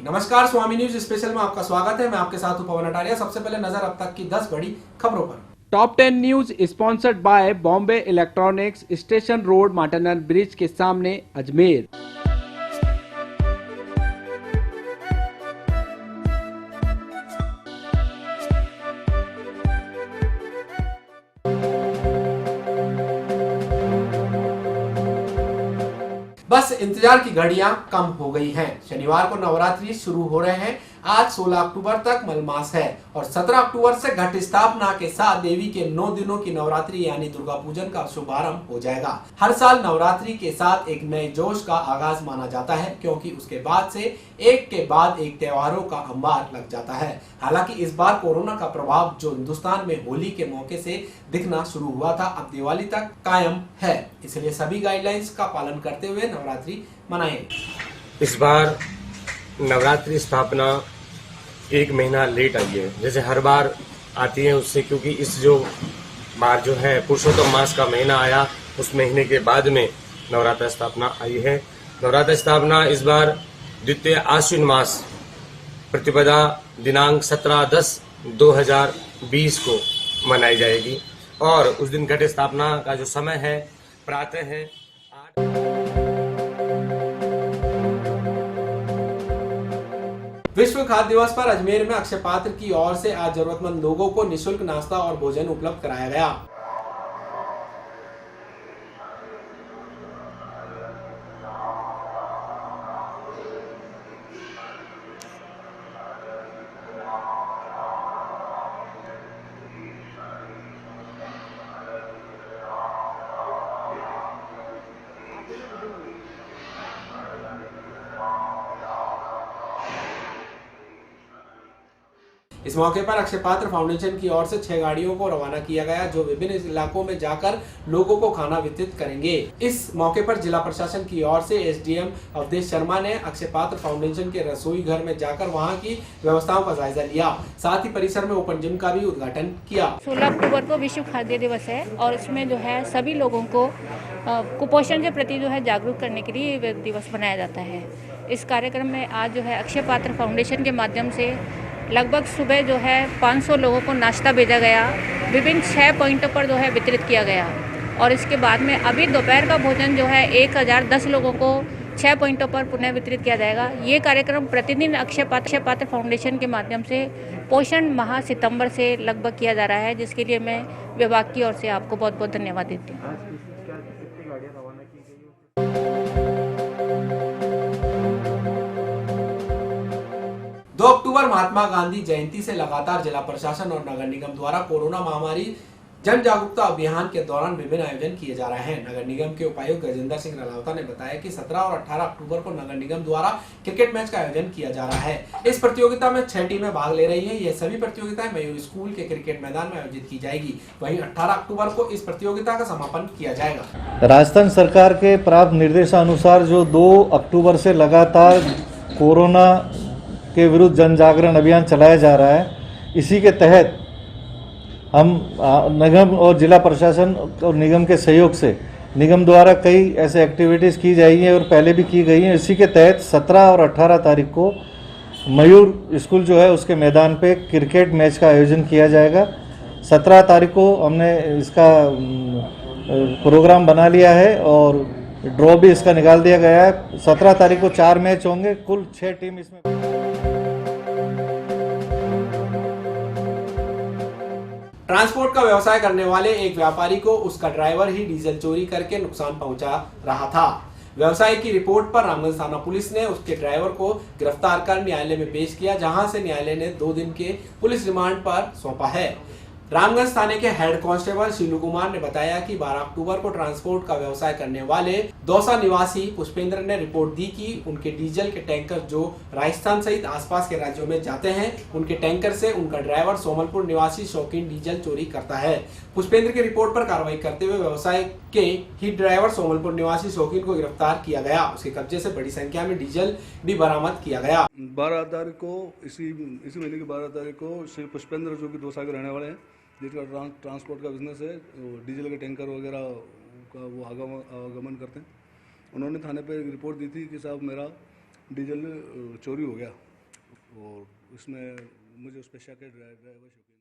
नमस्कार, स्वामी news special में आपका स्वागत है। मैं आपके साथ हूं पवन अटारिया। सबसे पहले नजर अब तक की 10 बड़ी खबरों पर। Top 10 news sponsored by Bombay electronics, station road, Martindale bridge के सामने, अजमेर। बस इंतजार की घड़ियां कम हो गई हैं। शनिवार को नवरात्रि शुरू हो रहे हैं। आज 16 अक्टूबर तक मलमास है और 17 अक्टूबर से घट स्थापना के साथ देवी के 9 दिनों की नवरात्रि यानी दुर्गा पूजन का शुभारंभ हो जाएगा। हर साल नवरात्रि के साथ एक नए जोश का आगाज माना जाता है, क्योंकि उसके बाद से एक के बाद एक त्योहारों का अंबार लग जाता है। हालांकि इस बार कोरोना का प्रभाव जो हिंदुस्तान में होली के मौके से दिखना शुरू हुआ था, अब दिवाली तक कायम है। इसलिए सभी गाइडलाइंस का पालन करते हुए नवरात्रि मनाएं। इस बार नवरात्रि स्थापना एक महीना लेट आई है, जैसे हर बार आती है उससे, क्योंकि इस जो बार जो है पुरुषोत्तम मास का महीना आया, उस महीने के बाद में नवरात्र स्थापना आई है। नवरात्र स्थापना इस बार द्वितीय आश्विन मास प्रतिपदा दिनांक 17/10/2020 को मनाई जाएगी और उस दिन घट स्थापना का जो समय है प्रातः है 8। विश्व खाद्य दिवस पर अजमेर में अक्षय पात्र की ओर से आज जरूरतमंद लोगों को निःशुल्क नाश्ता और भोजन उपलब्ध कराया गया। इस मौके पर अक्षय पात्र फाउंडेशन की ओर से 6 गाड़ियों को रवाना किया गया, जो विभिन्न इलाकों में जाकर लोगों को खाना वितरित करेंगे। इस मौके पर जिला प्रशासन की ओर से एसडीएम अवधेश शर्मा ने अक्षय पात्र फाउंडेशन के रसोई घर में जाकर वहां की व्यवस्थाओं का जायजा लिया। साथ ही परिसर में ओपन जिम का भी उद्घाटन किया। 16 अक्टूबर को विश्व खाद्य दिवस है और इसमें जो है सभी लोगों को कुपोषण के प्रति जो है जागरूक करने के लिए ये दिवस मनाया जाता है। इस कार्यक्रम में आज जो है अक्षय पात्र फाउंडेशन के माध्यम से लगभग सुबह जो है 500 लोगों को नाश्ता भेजा गया, विभिन्न 6 पॉइंटों पर जो है वितरित किया गया और इसके बाद में अभी दोपहर का भोजन जो है 1010 लोगों को 6 पॉइंटों पर पुनः वितरित किया जाएगा। ये कार्यक्रम प्रतिदिन अक्षय पात्र फाउंडेशन के माध्यम से पोषण माह सितंबर से लगभग किया जा रहा है, जिसके लिए मैं विभाग की ओर से आपको बहुत बहुत धन्यवाद देती हूँ। 2 अक्टूबर महात्मा गांधी जयंती से लगातार जिला प्रशासन और नगर निगम द्वारा कोरोना महामारी जन जागरूकता अभियान के दौरान विभिन्न आयोजन किए जा रहे हैं। नगर निगम के उपायुक्त गजेंद्र सिंह रलावता ने बताया कि 17 और 18 अक्टूबर को नगर निगम द्वारा क्रिकेट मैच का आयोजन किया जा रहा है। इस प्रतियोगिता में 6 टीमें भाग ले रही है। ये सभी प्रतियोगिताएं मयूर स्कूल के क्रिकेट मैदान में आयोजित की जाएगी। वहीं 18 अक्टूबर को इस प्रतियोगिता का समापन किया जाएगा। राजस्थान सरकार के प्राप्त निर्देशानुसार जो 2 अक्टूबर से लगातार कोरोना के विरुद्ध जन जागरण अभियान चलाया जा रहा है, इसी के तहत हम निगम और जिला प्रशासन और निगम के सहयोग से निगम द्वारा कई ऐसे एक्टिविटीज़ की जाएगी और पहले भी की गई हैं। इसी के तहत 17 और 18 तारीख को मयूर स्कूल जो है उसके मैदान पे क्रिकेट मैच का आयोजन किया जाएगा। 17 तारीख को हमने इसका प्रोग्राम बना लिया है और ड्रॉ भी इसका निकाल दिया गया है। 17 तारीख को 4 मैच होंगे, कुल 6 टीम इसमें। ट्रांसपोर्ट का व्यवसाय करने वाले एक व्यापारी को उसका ड्राइवर ही डीजल चोरी करके नुकसान पहुंचा रहा था। व्यवसायी की रिपोर्ट पर रामगंज थाना पुलिस ने उसके ड्राइवर को गिरफ्तार कर न्यायालय में पेश किया, जहां से न्यायालय ने 2 दिन के पुलिस रिमांड पर सौंपा है। रामगंज थाने के हेड कांस्टेबल शीलू कुमार ने बताया कि 12 अक्टूबर को ट्रांसपोर्ट का व्यवसाय करने वाले दौसा निवासी पुष्पेंद्र ने रिपोर्ट दी कि उनके डीजल के टैंकर जो राजस्थान सहित आसपास के राज्यों में जाते हैं, उनके टैंकर से उनका ड्राइवर सोमलपुर निवासी शौकीन डीजल चोरी करता है। पुष्पेंद्र की रिपोर्ट पर कार्रवाई करते हुए व्यवसाय के ही ड्राइवर सोमलपुर निवासी शौकीन को गिरफ्तार किया गया। उसके कब्जे से बड़ी संख्या में डीजल भी बरामद किया गया। 12 तारीख को इसी महीने की 12 तारीख को श्री पुष्पेंद्र जो कि दौसा के रहने वाले हैं, जिसका ट्रांसपोर्ट का बिजनेस है, डीजल के टैंकर वगैरह का वो आगमन करते हैं, उन्होंने थाने पे रिपोर्ट दी थी कि साहब मेरा डीजल चोरी हो गया। और इसमें मुझे उस पर शक है ड्राइवर शौकीन।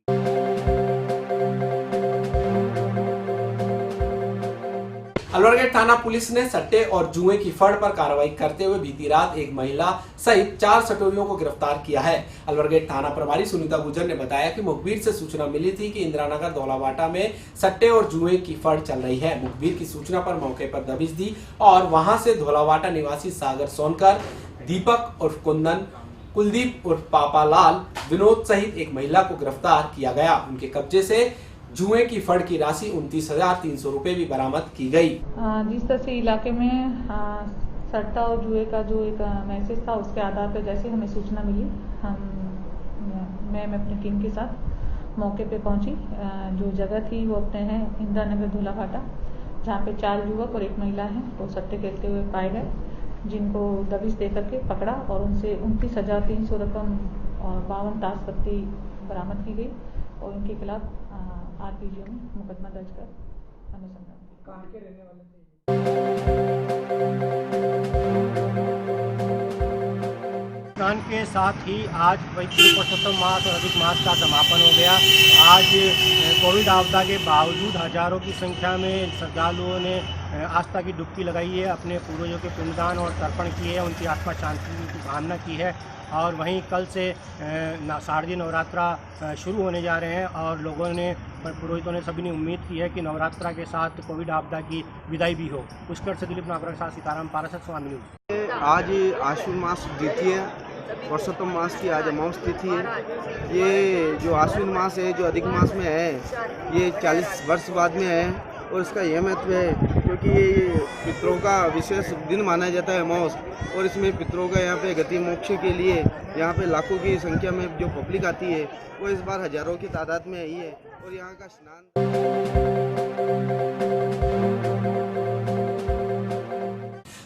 अलवरगेट थाना पुलिस ने सट्टे और जुए की फड़ पर कार्रवाई करते हुए बीती रात एक महिला सहित 4 सटोरियों को गिरफ्तार किया है। अलवरगेट थाना प्रभारी सुनीता गुर्जर ने बताया कि मुखबिर से सूचना मिली थी कि इंदिरानगर धौलावाटा में सट्टे और जुए की फड़ चल रही है। मुखबिर की सूचना पर मौके पर दबिश दी और वहां से धौलावाटा निवासी सागर सोनकर, दीपक उर्फ कुंदन, कुलदीप उर्फ पापालाल, विनोद सहित एक महिला को गिरफ्तार किया गया। उनके कब्जे से जुए की फड़ की राशि 29,300 रुपए भी बरामद की गई। जिस तरह से इलाके में सट्टा और जुए का जो एक मैसेज था, उसके आधार पर जैसे हमें सूचना मिली, मैं अपनी टीम के साथ मौके पे पहुंची। जो जगह थी वो अपने हैं इंदिरानगर धौलावाटा, जहाँ पे 4 युवक और 1 महिला हैं वो सट्टे खेलते हुए पाए गए, जिनको दबिश दे करके पकड़ा और उनसे 29,300 रकम और 52 ताश पत्ती बरामद की गई और उनके खिलाफ आरपीजीओ में मुकदमा दर्ज कर अनुसंधान। कहाँ के रहने वाले स्नान के साथ ही आज पवित्र पुरुषोत्तम मास और अधिक मास का समापन हो गया। आज कोविड आपदा के बावजूद हजारों की संख्या में श्रद्धालुओं ने आस्था की डुबकी लगाई है, अपने पूर्वजों के पिंडदान और तर्पण किए हैं, उनकी आत्मा शांति की कामना की है। और वहीं कल से शारदीय नवरात्रा शुरू होने जा रहे हैं और लोगों ने, पुरोहितों ने, सभी ने उम्मीद की है कि नवरात्रा के साथ कोविड आपदा की विदाई भी हो। पुष्कर से दिलीप नागरा के साथ सीताराम पाराशर स्वामी न्यूज़। आज आश्विन मास द्वितीय पुरुषोत्तम मास की आज अमावस तिथि है। ये जो आश्विन मास है, जो अधिक मास में है, ये 40 वर्ष बाद में है और इसका यह महत्व है क्योंकि ये पितरों का विशेष दिन माना जाता है अमावस, और इसमें पितरों का यहाँ पे गति मोक्ष के लिए यहाँ पे लाखों की संख्या में जो पब्लिक आती है वो इस बार हजारों की तादाद में आई है और यहाँ का स्नान।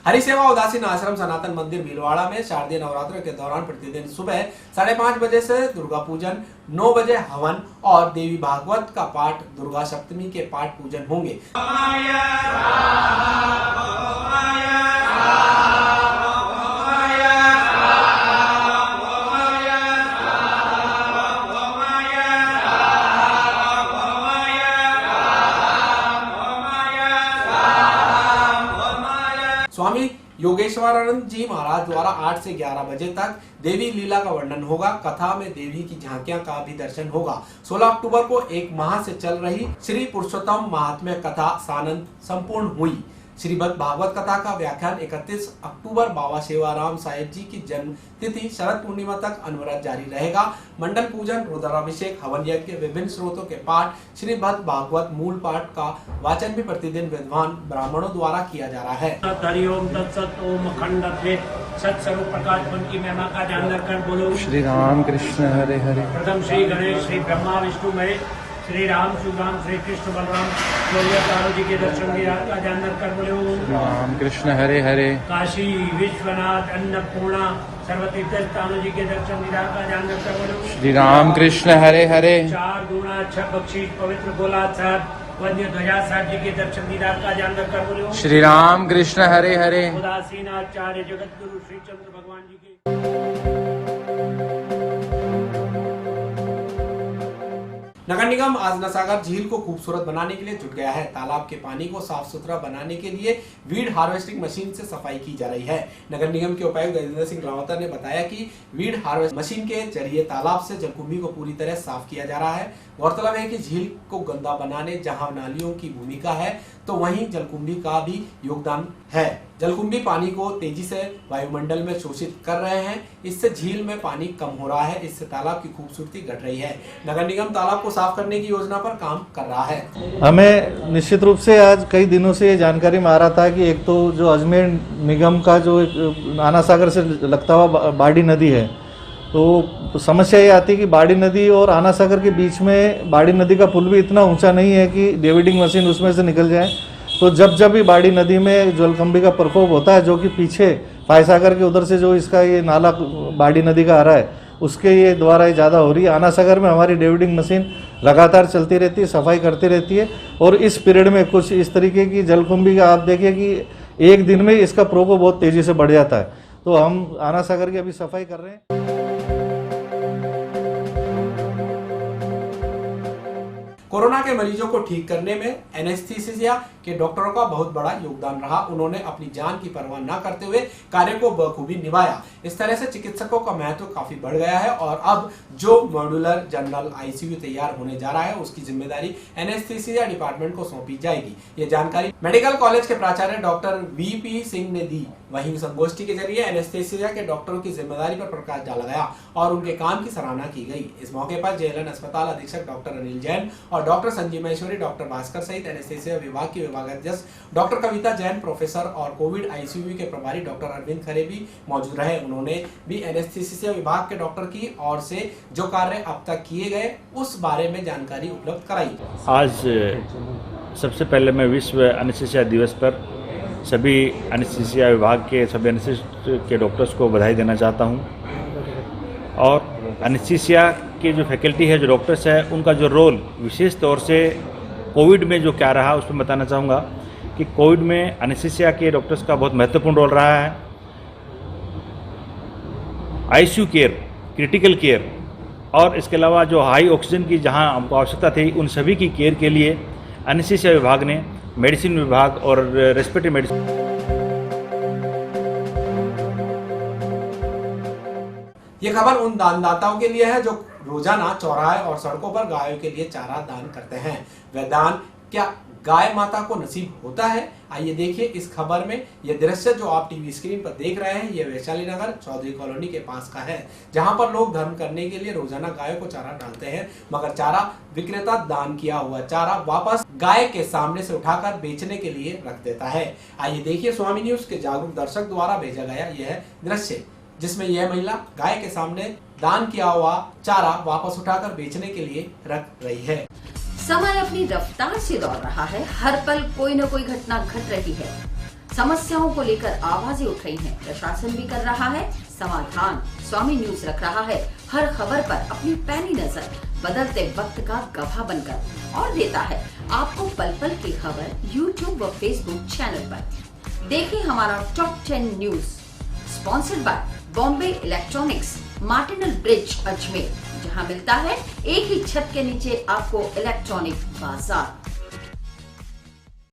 हरिसेवा उदासीन आश्रम सनातन मंदिर भीलवाड़ा में शारदीय नवरात्र के दौरान प्रतिदिन सुबह 5:30 बजे से दुर्गा पूजन, 9 बजे हवन और देवी भागवत का पाठ, दुर्गा सप्तमी के पाठ पूजन होंगे। स्वामी योगेश्वरानंद जी महाराज द्वारा 8 से 11 बजे तक देवी लीला का वर्णन होगा। कथा में देवी की झांकियां का भी दर्शन होगा। 16 अक्टूबर को 1 माह से चल रही श्री पुरुषोत्तम महात्म्य कथा सानंद संपूर्ण हुई। श्रीमद् भागवत कथा का व्याख्यान 31 अक्टूबर बाबा सेवाराम साहेब जी की जन्म तिथि शरद पूर्णिमा तक अनवरत जारी रहेगा। मंडल पूजन, रुद्राभिषेक, हवन यज्ञ, विभिन्न स्रोतों के पाठ, श्रीमद् भागवत मूल पाठ का वाचन भी प्रतिदिन विद्वान ब्राह्मणों द्वारा किया जा रहा है। हरिओम तत्सत ओम अखंड अद्वैत सत स्वरूप प्रकाश की महिमा का ध्यान रखकर बोलो श्री राम कृष्ण हरे हरे। प्रथम श्री गणेश, श्री ब्रह्मा विष्णु महेश, श्री राम सुराम, श्री कृष्ण बलराम तारो जी के दर्शन का ध्यान रखकर बोलो राम कृष्ण हरे हरे। काशी विश्वनाथ अन्नपूर्णा सर्वतीर्थ तारो जी के दर्शन का ध्यान रखकर बोलो श्री राम कृष्ण हरे हरे। 4 गुणा 6 बख्शीश पवित्र गोला साहब वन्य ध्वजा साहब जी के दर्शन दीदार का ध्यान रखकर बोलो श्री राम कृष्ण हरे हरे। उदासीन आचार्य जगत गुरु श्री चंद्र भगवान जी के। नगर निगम आज नसागर झील को खूबसूरत बनाने के लिए जुट गया है। तालाब के पानी को साफ सुथरा बनाने के लिए वीड हार्वेस्टिंग मशीन से सफाई की जा रही है। नगर निगम के उपायुक्त गजेंद्र सिंह रावतर ने बताया कि वीड हार्वेस्ट मशीन के जरिए तालाब से जलकुंभी को पूरी तरह साफ किया जा रहा है। गौरतलब है कि झील को गंदा बनाने जहां नालियों की भूमिका है तो वहीं जलकुंभी का भी योगदान है। जलकुंभी पानी को तेजी से वायुमंडल में शोषित कर रहे हैं, इससे झील में पानी कम हो रहा है, इससे तालाब की खूबसूरती घट रही है। नगर निगम तालाब को साफ करने की योजना पर काम कर रहा है। हमें निश्चित रूप से आज कई दिनों से ये जानकारी में आ रहा था कि एक तो जो अजमेर निगम का जो आना सागर से लगता हुआ बाड़ी नदी है, तो समस्या ये आती है कि बाड़ी नदी और आना सागर के बीच में बाड़ी नदी का पुल भी इतना ऊंचा नहीं है कि डिवाइडिंग मशीन उसमें से निकल जाए। तो जब भी बाड़ी नदी में जलकुंभी का प्रकोप होता है, जो कि पीछे फायसागर के उधर से जो इसका ये नाला बाड़ी नदी का आ रहा है, उसके ये द्वारा ये ज़्यादा हो रही है। आना सागर में हमारी डिवाइडिंग मशीन लगातार चलती रहती है, सफाई करती रहती है और इस पीरियड में कुछ इस तरीके की जलकुंभी का आप देखिए कि एक दिन में इसका प्रकोप बहुत तेज़ी से बढ़ जाता है। तो हम आना सागर की अभी सफाई कर रहे हैं। कोरोना के मरीजों को ठीक करने में एनेस्थीसिया के डॉक्टरों का बहुत बड़ा योगदान रहा। उन्होंने अपनी जान की परवाह न करते हुए कार्य को बखूबी निभाया। इस तरह से चिकित्सकों का महत्व काफी बढ़ गया है और अब जो मॉड्यूलर जनरल आईसीयू तैयार होने जा रहा है उसकी जिम्मेदारी एनेस्थीसिया डिपार्टमेंट को सौंपी जाएगी। ये जानकारी मेडिकल कॉलेज के प्राचार्य डॉक्टर वीपी सिंह ने दी। वहीं संगोष्ठी के जरिए एनेस्थीसिया के डॉक्टरों की जिम्मेदारी पर प्रकाश डाला गया और उनके काम की सराहना की गई। इस मौके पर जेएलएन अस्पताल अधीक्षक डॉक्टर अनिल जैन और डॉक्टर संजीव महेश्वरी, डॉक्टर भास्कर सहित एनेस्थीसिया विभाग की विभागाध्यक्ष डॉक्टर कविता जैन, प्रोफेसर और कोविड आईसीयू के प्रभारी डॉक्टर अरविंद खरे भी मौजूद रहे। उन्होंने भी एनेस्थीसिया विभाग के डॉक्टर की ओर से जो कार्य अब तक किए गए उस बारे में जानकारी उपलब्ध कराई। आज सबसे पहले मैं विश्व एनेस्थीसिया दिवस पर सभी एनेस्थीसिया विभाग के सभी एनेस्थीसिस्ट के डॉक्टर्स को बधाई देना चाहता हूं और एनेस्थीसिया की जो फैकल्टी है, जो डॉक्टर्स है, उनका जो रोल विशेष तौर से कोविड में जो क्या रहा उसमें बताना चाहूँगा कि कोविड में एनेस्थीसिया के डॉक्टर्स का बहुत महत्वपूर्ण रोल रहा है। आईसीयू केयर, क्रिटिकल केयर और इसके अलावा जो हाई ऑक्सीजन की जहां हमको आवश्यकता थी उन सभी की केयर के लिए एनेस्थीसिया विभाग ने मेडिसिन विभाग और रेस्पिरेटरी मेडिसिन। ये खबर उन दानदाताओं के लिए है जो रोजाना चौराहे और सड़कों पर गायों के लिए चारा दान करते हैं। वह दान क्या गाय माता को नसीब होता है? आइए देखिए इस खबर में। यह दृश्य जो आप टीवी स्क्रीन पर देख रहे हैं, यह वैशाली नगर चौधरी कॉलोनी के पास का है, जहां पर लोग धर्म करने के लिए रोजाना गायों को चारा डालते हैं, मगर चारा विक्रेता दान किया हुआ चारा वापस गाय के सामने से उठाकर बेचने के लिए रख देता है। आइए देखिए स्वामी न्यूज के जागरूक दर्शक द्वारा भेजा गया यह दृश्य, जिसमें यह महिला गाय के सामने दान किया हुआ चारा वापस उठाकर बेचने के लिए रख रही है। समय अपनी रफ्तार से दौड़ रहा है, हर पल कोई न कोई घटना घट रही है, समस्याओं को लेकर आवाजें उठ रही हैं, प्रशासन भी कर रहा है समाधान। स्वामी न्यूज रख रहा है हर खबर पर अपनी पैनी नजर, बदलते वक्त का गवाह बनकर, और देता है आपको पल पल की खबर यूट्यूब व फेसबुक चैनल पर। देखिए हमारा top 10 news, sponsored by Bombay electronics, Martindale bridge, Ajmer, जहां मिलता है एक ही छत के नीचे आपको इलेक्ट्रॉनिक बाजार।